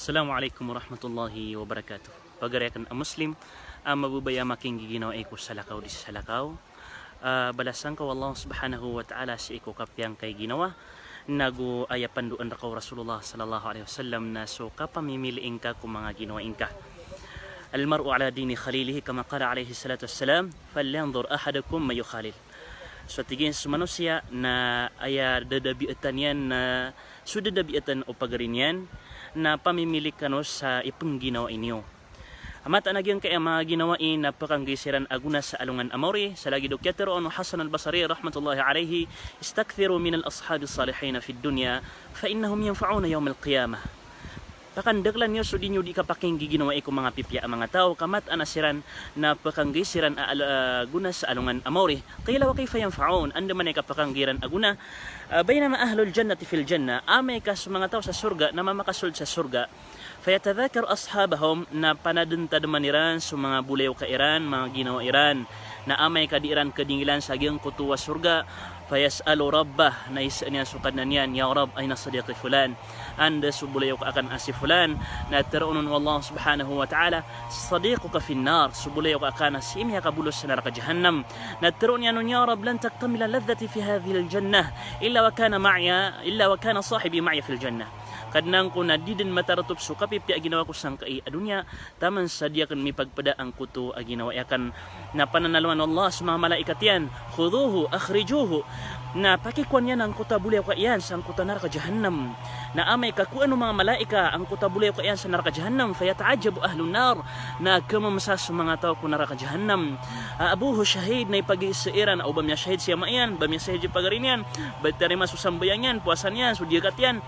Assalamualaikum warahmatullahi wabarakatuh. Pagariakan ang Muslim, ang mabubaya making giginaw ay ko sa lakaw di sa lakaw. Balasan ko Allah subhanahu wa ta'ala si iko kapyang kay ginawa. Nagu ayapan doon rakaw Rasulullah sallallahu alaihi wasallam na so kapamimiliin ka kung mga ginawain ka. Almar'u ala dini khalilihi kama qala alaihi salatu wassalam, falyanzur ahadukum may yukhalil. So tigin sa manusia na aya dadabiatan yan na sudah dabiatan o pagarin yan na pamimili kano sa ipang ginawa inyo. Amata nagyan kaya mga ginawain na pakanggisiran aguna sa alungan amori sa lagi dokyatero ano Hasan al-Basri rahmatullahi alayhi istakthiru min al-ashabi salihin fi dunya fa innahum yanfa'una yawm al-qiyamah. Pakandaglan nyo so di nyo di kapaking giginawa ko mga pipya ang mga tao kamat anasiran na pakanggisiran aguna sa alungan amori kaya wa kayfa yanfa'un anda man ay kapakanggiran aguna bainama ahlul jannati fil janna amay kas mga tao sa surga na mamakasul sa surga fayatadhakar ashabahum na panadentad maniran sa mga bulew ka Iran mga ginawa Iran na amay kadiran kadingilan sa giyang kutuwa surga fayas'alu rabbah na isa niya sukad na niyan ya Rabb ay nasadiqi fulan anda subulayo ka akan asi fulan na tarunan wallah subhanahu wa ta'ala sadiquka fi an-nar subulayo ka akan asi imya kabulos sa neraka jahannam na tarun ya Rabb lan taktamila ladhati fi hadhihi al-jannah illa wa kana sahibi ma'i fi al-jannah kadnang ko na di din mataratup so kapipya ginawa ko sang kai adunya taman sadya kan mi pagpada ang kuto ginawa yakan na pananaluan Allah sa mga malaikat yan khuduhu akhrijuhu na pakikuan yan ang kuta buliw ka yan sa kuta naraka jahannam na amay ka kung ano mga malaika ang kuta buliw ka yan sa naraka jahannam fayata'ajabu ahlun nar na kamamasa sa mga tao ko naraka jahannam abuhu shahid na ipag-iisiran o bamya shahid siya mayan bamya shahid yung pagarin yan batarima susambayan yan puasan yan sudiagat yan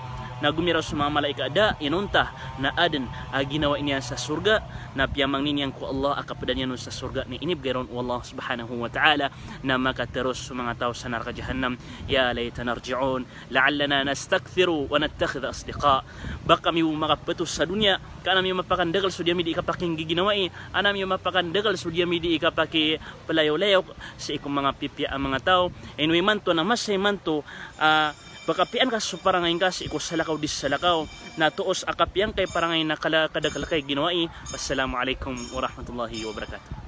na gumiraw sa mga malaika da inunta na aden ginawa niya sa surga na piyamang ninyang ko Allah akapadan niya sa surga ni inibgaron wallah subhanahu wa ta'ala na makateros sa mga tao sa naraka jahannam ya laytana narji'un la'allana nastakthiru wa nattakhidha asdiqa baka mi makapatos sa dunya kana mi mapakandagal so diya mi di kapaking giginawai ana mi mapakandagal so diya mi di kapaki palayo-layo sa ikong mga pipya ang mga tao anyway manto na masay manto bakapian ka so parangayin ka si sa lakaw dis sa lakaw na tuos akapian kay parangayin na kadakalakay ginawai. Wassalamu alaikum warahmatullahi wabarakatuh.